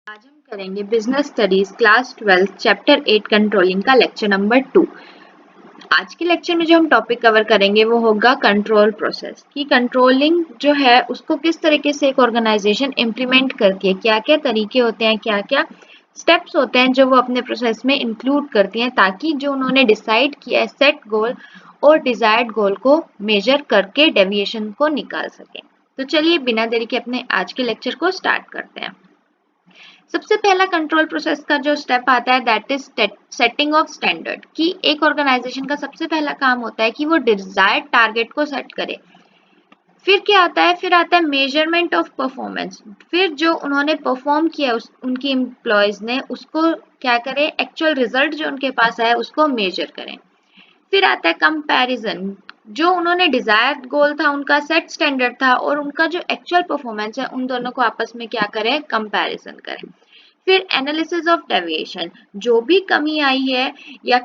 आज हम करेंगे business studies class 12 chapter 8 controlling का लेक्चर नंबर 2। आज के लेक्चर में जो हम टॉपिक कवर करेंगे वो होगा कंट्रोल प्रोसेस कि कंट्रोलिंग जो है उसको किस तरीके से एक ऑर्गेनाइजेशन इम्प्लीमेंट करती है, क्या क्या तरीके होते हैं, क्या क्या स्टेप्स होते हैं जो वो अपने प्रोसेस में इंक्लूड करती हैं ताकि जो उन्होंने डिसाइड किया है सेट गोल और डिजायर्ड गोल को मेजर करके डेविएशन को निकाल सकें। तो चलिए बिना देरी के अपने आज के लेक्चर को स्टार्ट करते हैं। सबसे पहला कंट्रोल प्रोसेस का जो स्टेप आता है that is setting of standard कि एक ऑर्गेनाइजेशन का सबसे पहला काम होता है कि वो डिजायर्ड टारगेट को सेट करे। फिर क्या आता है, फिर आता है मेजरमेंट ऑफ परफॉर्मेंस। फिर जो उन्होंने परफॉर्म किया उनकी एम्प्लॉयज ने उसको क्या करें, एक्चुअल रिजल्ट जो उनके पास आया उसको मेजर करें। फिर आता है कंपैरिजन, जो उन्होंने डिजायर्ड गोल था उनका सेट स्टैंडर्ड था और उनका जो एक्चुअल परफॉर्मेंस है उन दोनों को आपस में क्या करें, कंपैरिजन करें। फिर एनालिसिस ऑफ डेविएशन, जो भी कमी आई है या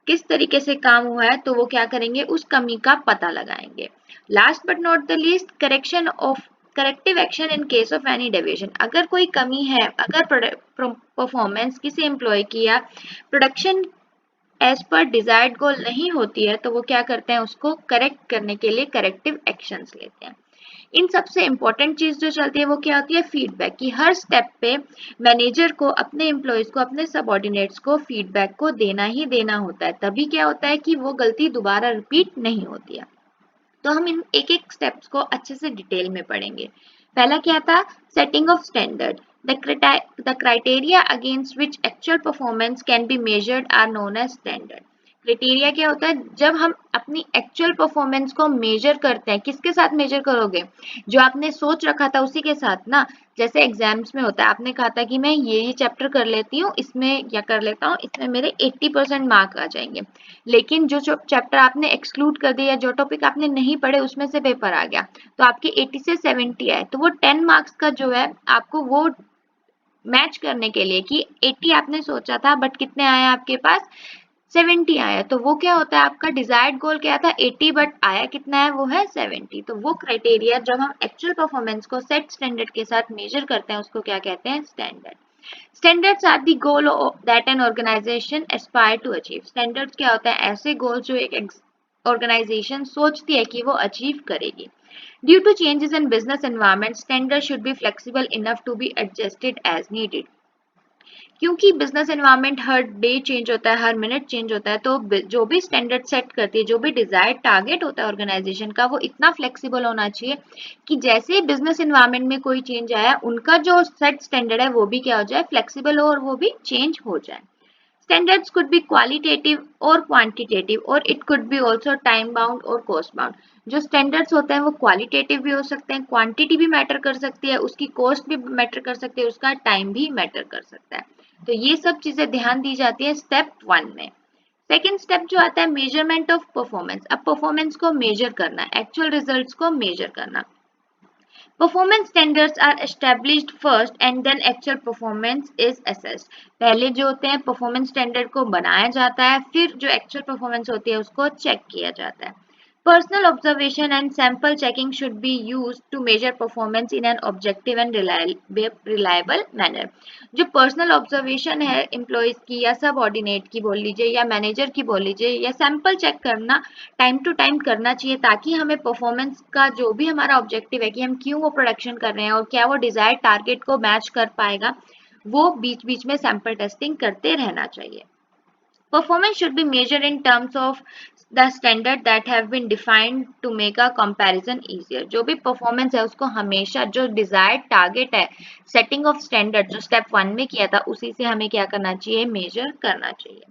किस तरीके से काम हुआ है तो वो क्या करेंगे, उस कमी का पता लगाएंगे। Last but not the least correction of corrective action in case of any deviation. अगर कोई कमी है, अगर परफॉर्मेंस किसी एम्प्लॉय की या प्रोडक्शन एज पर डिजायर्ड गोल नहीं होती है तो वो क्या करते हैं, उसको करेक्ट करने के लिए करेक्टिव एक्शंस लेते हैं। इन सबसे इंपॉर्टेंट चीज जो चलती है वो क्या होती है, फीडबैक की हर स्टेप पे मैनेजर को अपने एम्प्लॉयज को, अपने सबऑर्डिनेट्स को फीडबैक को देना ही देना होता है, तभी क्या होता है कि वो गलती दोबारा रिपीट नहीं होती है। तो हम इन एक एक स्टेप्स को अच्छे से डिटेल में पढ़ेंगे। पहला क्या था, setting of standard. The criteria against which actual performance can be measured are known as standard. Criteria क्या होता है, जब हम अपनी एक्चुअल परफॉर्मेंस को मेजर करते हैं, किसके साथ मेजर करोगे, जो आपने सोच रखा था उसी के साथ ना। जैसे एग्जाम्स में होता है, आपने कहा था कि मैं ये चैप्टर कर लेती हूँ इसमें या कर लेता हूँ, इसमें मेरे 80% मार्क आ जाएंगे, लेकिन जो चैप्टर आपने एक्सक्लूड कर दिया, जो टॉपिक आपने नहीं पढ़े उसमें से पेपर आ गया तो आपके 80 से 70 आए, तो वो 10 मार्क्स का जो है आपको वो मैच करने के लिए कि 80 आपने सोचा था बट कितने आए आपके पास, 70 आया, तो वो क्या होता है, आपका डिजायर्ड गोल क्या था 80 बट आया कितना है, वो है 70। तो वो क्राइटेरिया जब हम एक्चुअल परफॉर्मेंस को सेट स्टैंडर्ड के साथ मेजर करते हैं उसको क्या कहते हैं, standard. Standards are the goal that an organisation aspire to achieve. Standards क्या होता है, ऐसे गोल जो एक ऑर्गेनाइजेशन सोचती है कि वो अचीव करेगी। Due to changes in business environment, standards should be flexible enough to be adjusted as needed. क्योंकि बिजनेस एनवायरनमेंट हर डे चेंज होता है, हर मिनट चेंज होता है, तो जो भी स्टैंडर्ड सेट करती है, जो भी डिजायर्ड टारगेट होता है ऑर्गेनाइजेशन का, वो इतना फ्लेक्सिबल होना चाहिए कि जैसे ही बिजनेस एनवायरनमेंट में कोई चेंज आया, उनका जो सेट स्टैंडर्ड है वो भी क्या हो जाए, फ्लेक्सिबल हो और वो भी चेंज हो जाए। Standards could be qualitative or quantitative और it could be also time bound और cost bound। जो स्टैंडर्ड्स होते हैं वो क्वालिटेटिव भी हो सकते हैं, क्वांटिटी भी मैटर कर सकती है, उसकी कॉस्ट भी मैटर कर सकती है, उसका टाइम भी मैटर कर सकता है। तो ये सब चीजें ध्यान दी जाती है स्टेप 1 में। सेकेंड स्टेप जो आता है मेजरमेंट ऑफ परफॉर्मेंस। अब परफॉर्मेंस को मेजर करना, एक्चुअल रिजल्ट्स को मेजर करना। Performance standards are established first and then actual performance is assessed. पहले जो होते हैं परफॉर्मेंस स्टैंडर्ड को बनाया जाता है, फिर जो एक्चुअल परफॉर्मेंस होती है उसको चेक किया जाता है। Personal observation and sample checking should be used to measure performance in an objective and reliable manner। जो पर्सनल ऑब्जर्वेशन है एम्प्लॉयज की या सब ऑर्डिनेट की बोल लीजिए या मैनेजर की बोल लीजिए, या सैंपल चेक करना टाइम टू टाइम करना चाहिए ताकि हमें परफॉर्मेंस का जो भी हमारा ऑब्जेक्टिव है कि हम क्यों वो प्रोडक्शन कर रहे हैं और क्या वो डिजायर्ड टारगेट को मैच कर पाएगा, वो बीच बीच में सैंपल टेस्टिंग करते रहना चाहिए। Performance should be measured in terms of the standard that have been defined to make a comparison easier। जो भी परफॉर्मेंस है उसको हमेशा जो डिजायर्ड टारगेट है, सेटिंग ऑफ स्टैंडर्ड जो स्टेप 1 में किया था उसी से हमें क्या करना चाहिए, मेजर करना चाहिए।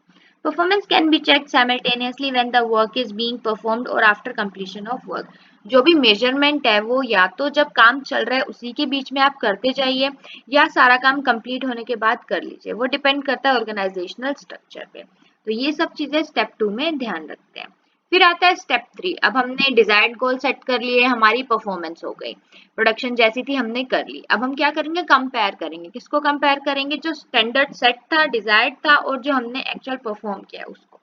Performance can be checked simultaneously when the work is being performed or after completion of work। जो भी मेजरमेंट है वो या तो जब काम चल रहा है उसी के बीच में आप करते जाइए या सारा काम कंप्लीट होने के बाद कर लीजिए, वो डिपेंड करता है ऑर्गेनाइजेशनल स्ट्रक्चर पे। तो ये सब चीजें स्टेप 2 में ध्यान रखते हैं। फिर आता है स्टेप 3। अब हमने डिजायर्ड गोल सेट कर लिए, हमारी परफॉर्मेंस हो गई, प्रोडक्शन जैसी थी हमने कर ली। अब हम क्या करेंगे, कंपेयर करेंगे। किसको कंपेयर करेंगे, जो स्टैंडर्ड सेट था, डिजायर्ड था और जो हमने एक्चुअल परफॉर्म किया उसको।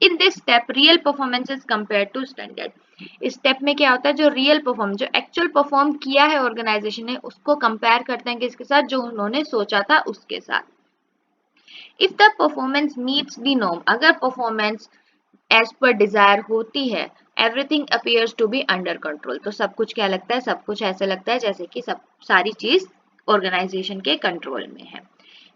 In this step real performance is compare to standard. इस स्टेप में क्या होता है, जो रियल परफॉर्म, जो एक्चुअल परफॉर्म किया है ऑर्गेनाइजेशन ने, उसको कंपेयर करते हैं किसके साथ, जो उन्होंने सोचा था उसके साथ। If the performance meets the norm, अगर परफॉर्मेंस एज पर डिजायर होती है, everything appears to be under control, तो सब कुछ क्या लगता है, सब कुछ ऐसे लगता है जैसे कि सब सारी चीज ऑर्गेनाइजेशन के कंट्रोल में है।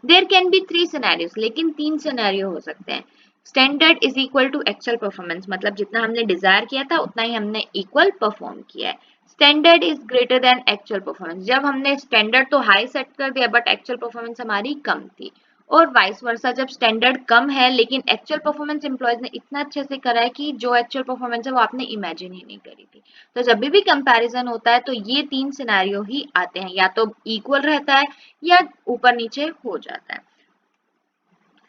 देयर कैन बी 3 सिनेरियोस, लेकिन 3 सिनेरियो हो सकते हैं। Standard is equal to actual performance, मतलब जितना हमने डिजायर किया था उतना ही हमने इक्वल परफॉर्म किया है। Standard is greater than actual performance, जब हमने स्टैंडर्ड तो हाई सेट कर दिया बट एक्चुअल परफॉर्मेंस हमारी कम थी। और वाइस वर्सा, जब स्टैंडर्ड कम है लेकिन एक्चुअल परफॉर्मेंस एम्प्लॉयज ने इतना अच्छे से करा है कि जो एक्चुअल परफॉर्मेंस है वो आपने इमेजिन ही नहीं करी थी। तो जब भी कंपैरिजन होता है तो ये 3 सिनेरियो ही आते हैं, या तो इक्वल रहता है या ऊपर नीचे हो जाता है।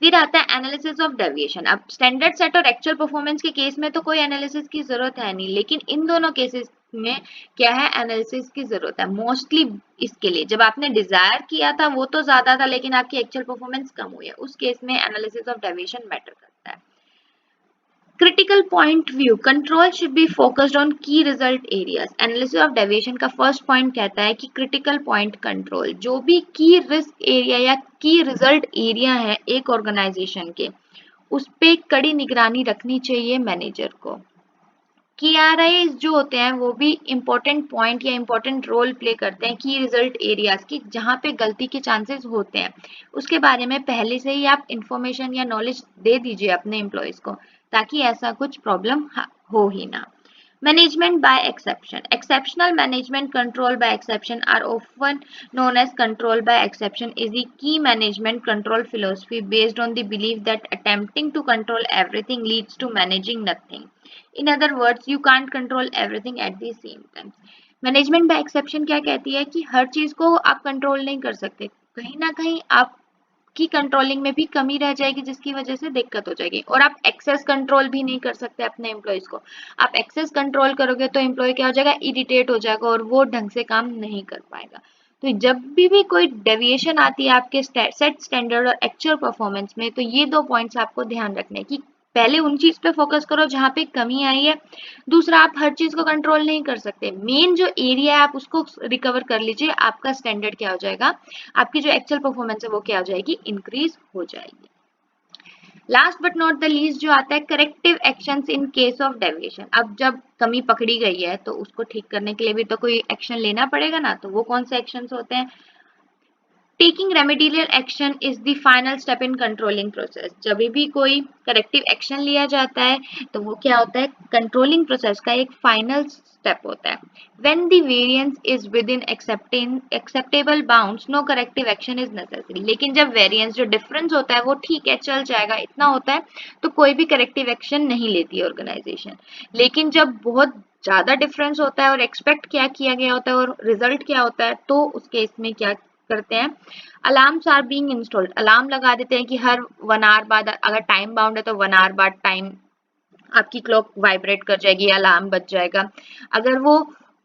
फिर आता है एनालिसिस ऑफ डेविएशन। अब स्टैंडर्ड सेट और एक्चुअल परफॉर्मेंस के केस में तो कोई एनालिसिस की जरूरत है नहीं, लेकिन इन दोनों केसेस में क्या है, एनालिसिस की जरूरत है मोस्टली। इसके लिए जब आपने डिजायर किया था वो तो ज्यादा था लेकिन आपकी एक्चुअल परफॉर्मेंस कम हुई है, उस केस में एनालिसिस ऑफ डेविएशन मैटर करता है। Critical point view, control should be focused on key result areas. Analysis of deviation का first point कहता है कि critical point control, जो भी key risk area या key result area है एक organization के, उस पे कड़ी निगरानी रखनी चाहिए मैनेजर को। KRIs जो होते हैं वो भी इम्पोर्टेंट पॉइंट या इम्पोर्टेंट रोल प्ले करते हैं की रिजल्ट एरियाज की, जहाँ पे गलती के चांसेस होते हैं उसके बारे में पहले से ही आप इंफॉर्मेशन या नॉलेज दे दीजिए अपने एम्प्लॉयज को, ताकि ऐसा कुछ प्रॉब्लम हो ही ना। Management by exception. Exceptional management control by exception are often known as control by exception is the key management control philosophy based on the belief that attempting to control everything leads to managing nothing. In other words, you can't control everything at the same time. Management by exception क्या कहती है कि हर चीज को आप control नहीं कर सकते, कहीं ना कहीं आप की कंट्रोलिंग में भी कमी रह जाएगी जिसकी वजह से दिक्कत हो जाएगी। और आप एक्सेस कंट्रोल भी नहीं कर सकते अपने एम्प्लॉयज को। आप एक्सेस कंट्रोल करोगे तो एम्प्लॉय क्या हो जाएगा, इरिटेट हो जाएगा और वो ढंग से काम नहीं कर पाएगा। तो जब भी कोई डेविएशन आती है आपके सेट स्टैंडर्ड और एक्चुअल परफॉर्मेंस में, तो ये 2 पॉइंट्स आपको ध्यान रखने की, पहले उन चीज पे फोकस करो जहां पे कमी आई है। दूसरा, आप हर चीज को कंट्रोल नहीं कर सकते, मेन जो एरिया है आप उसको रिकवर कर लीजिए, आपका स्टैंडर्ड क्या हो जाएगा, आपकी जो एक्चुअल परफॉर्मेंस है वो क्या हो जाएगी, इंक्रीज हो जाएगी। Last but not the least जो आता है corrective actions in case of deviation. अब जब कमी पकड़ी गई है तो उसको ठीक करने के लिए भी तो कोई एक्शन लेना पड़ेगा ना, तो वो कौन से एक्शंस होते हैं। Taking remedial action is the final step in controlling process. जब भी कोई करेक्टिव एक्शन लिया जाता है तो वो क्या होता है, कंट्रोलिंग प्रोसेस का एक फाइनल स्टेप होता है। When the variance is within acceptable bounds no corrective action is necessary. लेकिन जब वेरिएंस जो डिफरेंस होता है वो ठीक है, चल जाएगा, इतना होता है, तो कोई भी करेक्टिव एक्शन नहीं लेती ऑर्गेनाइजेशन। लेकिन जब बहुत ज्यादा डिफरेंस होता है और एक्सपेक्ट क्या किया गया होता है और रिजल्ट क्या होता है, तो उस केस में क्या करते हैं, alarms are being installed, alarm लगा देते हैं कि हर 1 आवर बाद, अगर टाइम बाउंड है तो 1 आवर बाद टाइम आपकी क्लॉक वाइब्रेट कर जाएगी, अलार्म बज जाएगा। अगर वो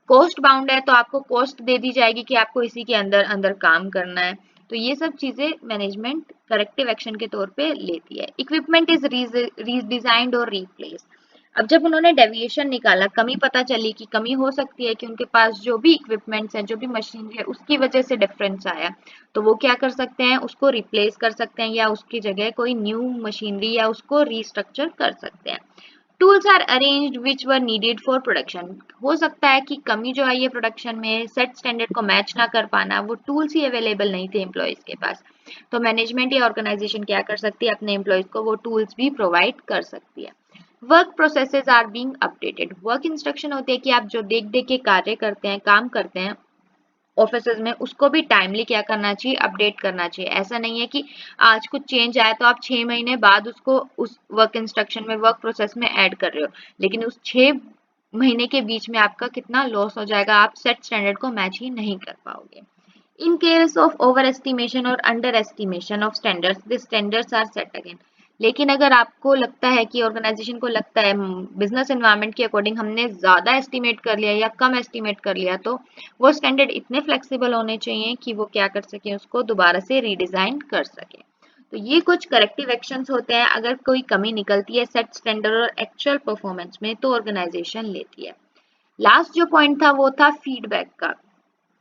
कॉस्ट बाउंड है तो आपको कॉस्ट दे दी जाएगी कि आपको इसी के अंदर अंदर काम करना है। तो ये सब चीजें मैनेजमेंट करेक्टिव एक्शन के तौर पे लेती है। इक्विपमेंट इज रीडिजाइंड और रीप्लेस। अब जब उन्होंने डेविएशन निकाला, कमी पता चली कि कमी हो सकती है कि उनके पास जो भी इक्विपमेंट्स हैं, जो भी मशीनरी है, उसकी वजह से डिफरेंस आया, तो वो क्या कर सकते हैं, उसको रिप्लेस कर सकते हैं या उसकी जगह कोई न्यू मशीनरी या उसको रीस्ट्रक्चर कर सकते हैं। Tools are arranged which were needed for production. हो सकता है कि कमी जो आई है प्रोडक्शन में, सेट स्टैंडर्ड को मैच ना कर पाना, वो टूल्स ही अवेलेबल नहीं थे एम्प्लॉयज के पास, तो मैनेजमेंट या ऑर्गेनाइजेशन क्या कर सकती है, अपने एम्प्लॉयज को वो टूल्स भी प्रोवाइड कर सकती है। Work processes are being updated. Work instruction होती है कि आप जो देख देख के कार्य करते हैं, काम करते हैं ऑफिस में, उसको भी टाइमली क्या करना चाहिए, अपडेट करना चाहिए। ऐसा नहीं है कि आज कुछ चेंज आया तो आप 6 महीने बाद उसको उस वर्क इंस्ट्रक्शन में, वर्क प्रोसेस में ऐड कर रहे हो, लेकिन उस 6 महीने के बीच में आपका कितना लॉस हो जाएगा, आप सेट स्टैंडर्ड को मैच ही नहीं कर पाओगे। In case of overestimation or underestimation of standards, the standards are set again. लेकिन अगर आपको लगता है कि ऑर्गेनाइजेशन को लगता है बिजनेस एनवायरनमेंट के अकॉर्डिंग हमने ज्यादा एस्टिमेट कर लिया या कम एस्टिमेट कर लिया, तो वो स्टैंडर्ड इतने फ्लेक्सिबल होने चाहिए कि वो क्या कर सके, उसको दोबारा से रीडिजाइन कर सके। तो ये कुछ करेक्टिव एक्शंस होते हैं अगर कोई कमी निकलती है सेट स्टैंडर्ड और एक्चुअल परफॉर्मेंस में तो ऑर्गेनाइजेशन लेती है। लास्ट जो पॉइंट था वो था फीडबैक का।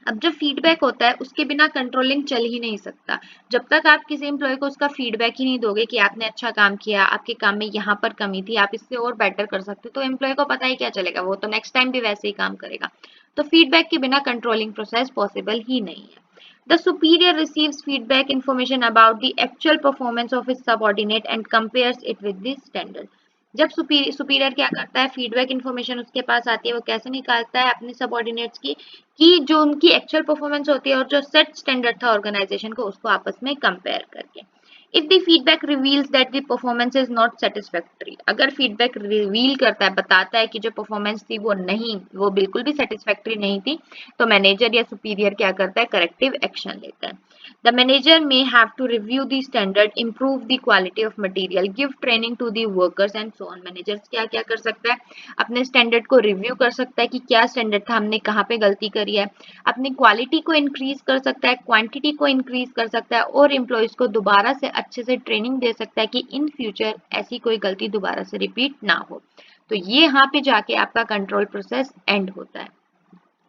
अब जब फीडबैक होता है उसके बिना कंट्रोलिंग चल ही नहीं सकता। जब तक आप किसी एम्प्लॉय को उसका फीडबैक ही नहीं दोगे कि आपने अच्छा काम किया, आपके काम में यहाँ पर कमी थी, आप इससे और बेटर कर सकते हो, तो एम्प्लॉय को पता ही क्या चलेगा, वो तो नेक्स्ट टाइम भी वैसे ही काम करेगा। तो फीडबैक के बिना कंट्रोलिंग प्रोसेस पॉसिबल ही नहीं है। The superior receives feedback information about the actual performance of his subordinate and compares it with the standard. जब सुपीरियर क्या करता है, फीडबैक इन्फॉर्मेशन उसके पास आती है, वो कैसे निकालता है अपने सबऑर्डिनेट्स की कि जो उनकी एक्चुअल परफॉर्मेंस होती है और जो सेट स्टैंडर्ड था ऑर्गेनाइजेशन को, उसको आपस में कंपेयर करके। If the feedback reveals that the performance is not satisfactory, अगर फीडबैक रिवील करता है, बताता है कि जो परफॉर्मेंस थी वो बिल्कुल भी सेटिस्फैक्टरी नहीं थी, तो मैनेजर या सुपीरियर क्या करता है, करेक्टिव एक्शन लेता है। The manager may have to review the standard, improve the quality of material, give training to the workers and so on. Managers क्या क्या कर सकता है, अपने स्टैंडर्ड को रिव्यू कर सकता है कि क्या स्टैंडर्ड था, हमने कहाँ पे गलती करी है, अपनी क्वालिटी को इंक्रीज कर सकता है, क्वांटिटी को इंक्रीज कर सकता है और एम्प्लॉयज को दोबारा से अच्छे से ट्रेनिंग दे सकता है कि इन फ्यूचर ऐसी कोई गलती दोबारा से रिपीट ना हो। तो ये यहाँ पे जाके आपका कंट्रोल प्रोसेस एंड होता है।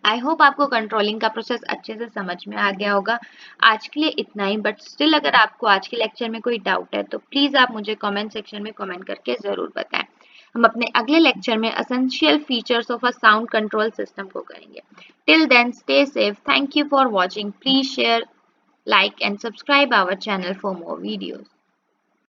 आई होप आपको कंट्रोलिंग का प्रोसेस अच्छे से समझ में आ गया होगा। आज के लिए इतना ही, बट स्टिल अगर आपको आज के लेक्चर में कोई डाउट है तो प्लीज आप मुझे कमेंट सेक्शन में कमेंट करके जरूर बताएं। हम अपने अगले लेक्चर में essential features of a sound control system को करेंगे। Till then stay safe, thank you for watching, please share, like and subscribe our channel for more videos.